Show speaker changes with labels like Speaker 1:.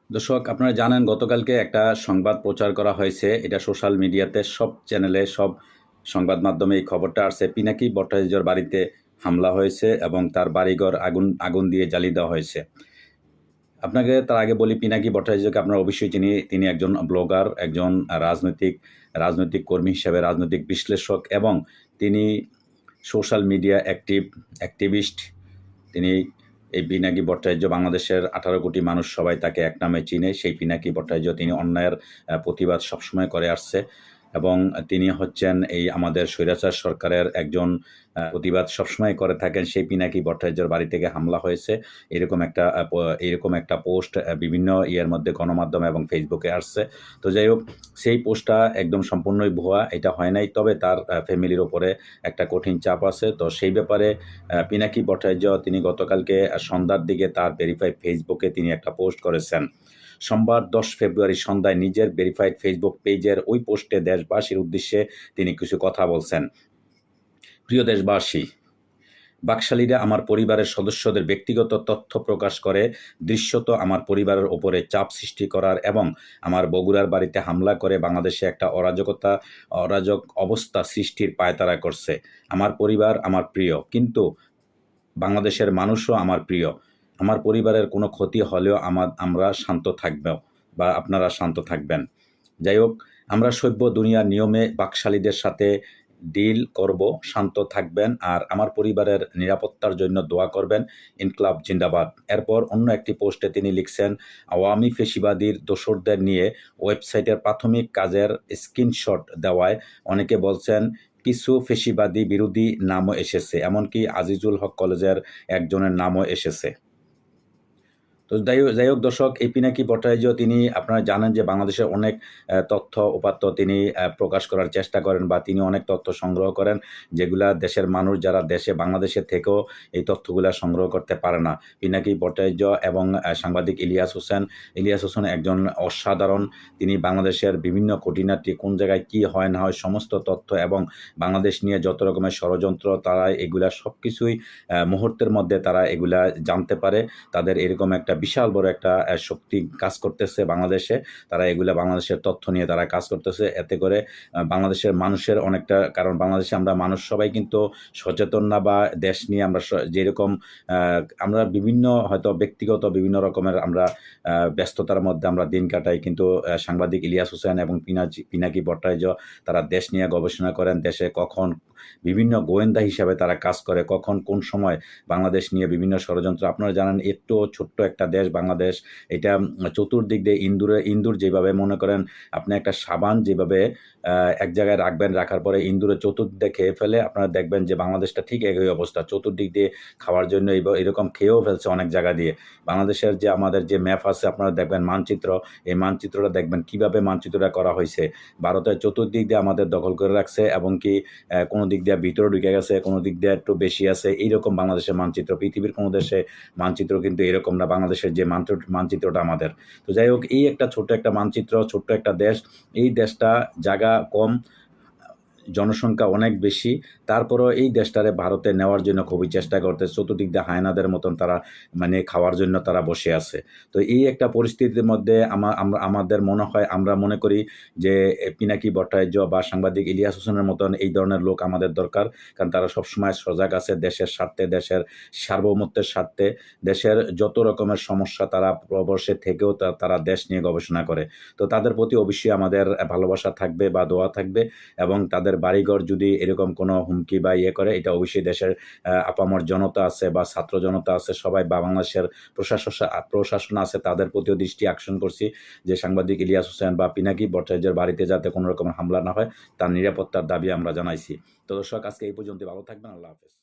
Speaker 1: দর্শক, আপনারা জানেন গতকালকে একটা সংবাদ প্রচার করা হয়েছে। এটা সোশ্যাল মিডিয়াতে সব চ্যানেলে, সব সংবাদ মাধ্যমে এই খবরটা আসছে। পিনাকি ভট্টাচার্যর বাড়িতে হামলা হয়েছে এবং তার বাড়িঘর আগুন আগুন দিয়ে জ্বালিয়ে দেওয়া হয়েছে। আপনাকে তার আগে বলি, পিনাকি ভট্টাচার্যকে আপনারা অবশ্যই চিনি। তিনি একজন ব্লগার, একজন রাজনৈতিক রাজনৈতিক কর্মী হিসেবে, রাজনৈতিক বিশ্লেষক এবং তিনি সোশ্যাল মিডিয়া অ্যাক্টিভিস্ট। তিনি এই পিনাকি ভট্টাচার্য, বাংলাদেশের 18 কোটি মানুষ সবাই তাকে এক নামে চিনে। সেই পিনাকি ভট্টাচার্য তিনি অন্যায়ের প্রতিবাদ সবসময় করে আসছে এবং তিনি হচ্ছেন এই আমাদের স্বৈরাচার সরকারের একজন প্রতিবাদ সবসময় করে থাকেন। সেই পিনাকি ভট্টাচার্যর বাড়ি থেকে হামলা হয়েছে, এরকম একটা পোস্ট বিভিন্ন ইয়ের মধ্যে গণমাধ্যমে এবং ফেসবুকে আসছে। তো যাই হোক, সেই পোস্টটা একদম সম্পূর্ণই ভুয়া, এটা হয় নাই। তবে তার ফ্যামিলির ওপরে একটা কঠিন চাপ আছে। তো সেই ব্যাপারে পিনাকি ভট্টাচার্য তিনি গতকালকে সন্ধ্যার দিকে তার ভেরিফাইড ফেসবুকে তিনি একটা পোস্ট করেছেন। সোমবার 10 ফেব্রুয়ারি সন্ধ্যায় নিজের ভেরিফাইড ফেসবুক পেজের ওই পোস্টে দেশবাসীর উদ্দেশ্যে তিনি কিছু কথা বলছেন। প্রিয় দেশবাসী, বাকশালীরা আমার পরিবারের সদস্যদের ব্যক্তিগত তথ্য প্রকাশ করে দৃশ্যত আমার পরিবারের ওপরে চাপ সৃষ্টি করার এবং আমার বগুড়ার বাড়িতে হামলা করে বাংলাদেশে একটা অরাজক অবস্থা সৃষ্টির পায়তারা করছে। আমার পরিবার আমার প্রিয়, কিন্তু বাংলাদেশের মানুষও আমার প্রিয়। আমার পরিবারের কোনো ক্ষতি হলেও আমরা শান্ত থাকব বা আপনারা শান্ত থাকবেন। যাই হোক, আমরা সভ্য দুনিয়ার নিয়মে বাকশালীদের সাথে ডিল করব, শান্ত থাকবেন আর আমার পরিবারের নিরাপত্তার জন্য দোয়া করবেন। ইনকলাব জিন্দাবাদ। এরপর অন্য একটি পোস্টে তিনি লিখছেন, আওয়ামী ফেসিবাদীর দোসরদের নিয়ে ওয়েবসাইটের প্রাথমিক কাজের স্ক্রিনশট দেওয়ায় অনেকে বলছেন কিছু ফেসিবাদী বিরোধী নামও এসেছে, এমনকি আজিজুল হক কলেজের একজনের নামও এসেছে। তো যাই হোক দর্শক, এই পিনাকি ভট্টাচার্য তিনি, আপনারা জানেন যে বাংলাদেশের অনেক তথ্য উপাত্ত তিনি প্রকাশ করার চেষ্টা করেন বা তিনি অনেক তথ্য সংগ্রহ করেন, যেগুলা দেশের মানুষ যারা বাংলাদেশে থেকেও এই তথ্যগুলা সংগ্রহ করতে পারে না। পিনাকি ভট্টাচার্য এবং সাংবাদিক ইলিয়াস হোসেন একজন অসাধারণ। তিনি বাংলাদেশের বিভিন্ন খুঁটিনাটি, কোন জায়গায় কী হয় না হয় সমস্ত তথ্য এবং বাংলাদেশ নিয়ে যত রকমের ষড়যন্ত্র, তারা এগুলা সব কিছুই মুহূর্তের মধ্যে তারা এগুলা জানতে পারে। তাদের এরকম একটা বিশাল বড় একটা শক্তি কাজ করতেছে বাংলাদেশে। তারা এগুলা বাংলাদেশের তথ্য নিয়ে তারা কাজ করতেছে। এতে করে বাংলাদেশের মানুষের অনেকটা, কারণ বাংলাদেশে আমরা মানুষ সবাই কিন্তু সচেতন না, বা দেশ নিয়ে আমরা যেরকম আমরা বিভিন্ন হয়তো ব্যক্তিগত বিভিন্ন রকমের আমরা ব্যস্ততার মধ্যে আমরা দিন কাটাই, কিন্তু সাংবাদিক ইলিয়াস হোসেন এবং পিনাকি ভট্টাচার্য তারা দেশ নিয়ে গবেষণা করেন। দেশে কখন বিভিন্ন গোয়েন্দা হিসাবে তারা কাজ করে, কখন কোন সময় বাংলাদেশ নিয়ে বিভিন্ন ষড়যন্ত্র। আপনারা জানেন একটু ছোট্ট একটা দেশ বাংলাদেশ, এটা চতুর্দিক দিয়ে ইন্দুর যেভাবে মনে করেন আপনি একটা সাবান যেভাবে এক জায়গায় রাখবেন, রাখার পরে ইন্দুরে চতুর্দিকে খেয়ে ফেলে, আপনারা দেখবেন যে বাংলাদেশটা ঠিক একই অবস্থা। চতুর্দিক দিয়ে খাওয়ার জন্য এরকম খেয়েও ফেলছে অনেক জায়গা দিয়ে। বাংলাদেশের যে আমাদের যে ম্যাপ আছে, আপনারা দেখবেন মানচিত্র, এই মানচিত্রটা দেখবেন কিভাবে মানচিত্রটা করা হয়েছে। ভারতের চতুর্দিক দিয়ে আমাদের দখল করে রাখছে এবং কি কোনো দিক দিয়ে ভিতরে ঢুকে গেছে, কোনো দিক দিয়ে একটু বেশি আছে। এইরকম বাংলাদেশের মানচিত্র, পৃথিবীর কোনো দেশে মানচিত্র কিন্তু এরকম না, বাংলাদেশের যে মানচিত্রটা আমাদের। তো যাই হোক, এই একটা ছোট্ট একটা মানচিত্র, ছোট্ট একটা দেশ। এই দেশটা জায়গা কম, জনসংখ্যা অনেক বেশি, তারপরেও এই দেশটারে ভারতে নেওয়ার জন্য খুবই চেষ্টা করতেছে। চতুর্দিক দিয়ে হায়নাদের মতন তারা মানে খাওয়ার জন্য তারা বসে আছে। তো এই একটা পরিস্থিতির মধ্যে আমাদের মনে হয়, আমরা মনে করি যে পিনাকি ভট্টাচার্য বা সাংবাদিক ইলিয়াস হোসেনের মতন এই ধরনের লোক আমাদের দরকার। কারণ তারা সবসময় সজাগ আছে দেশের স্বার্থে, দেশের সার্বভৌমত্বের স্বার্থে। দেশের যত রকমের সমস্যা, তারা প্রবাসে থেকেও তারা দেশ নিয়ে গবেষণা করে। তো তাদের প্রতি অবশ্যই আমাদের ভালোবাসা থাকবে বা দোয়া থাকবে, এবং তাদের বাড়িঘর যদি এরকম কোনো হুমকি বা ইয়ে করে, এটা অবশ্যই দেশের আপামর জনতা আছে বা ছাত্র জনতা আছে সবাই, বা বাংলাদেশের প্রশাসন আছে, তাদের প্রতিও দৃষ্টি আকর্ষণ করছি যে সাংবাদিক ইলিয়াস হোসেন বা পিনাকি ভট্টাচার্যের বাড়িতে যাতে কোনো রকমের হামলা না হয়, তার নিরাপত্তার দাবি আমরা জানাইছি। তো দর্শক, আজকে এই পর্যন্ত। ভালো থাকবেন। আল্লাহ হাফেজ।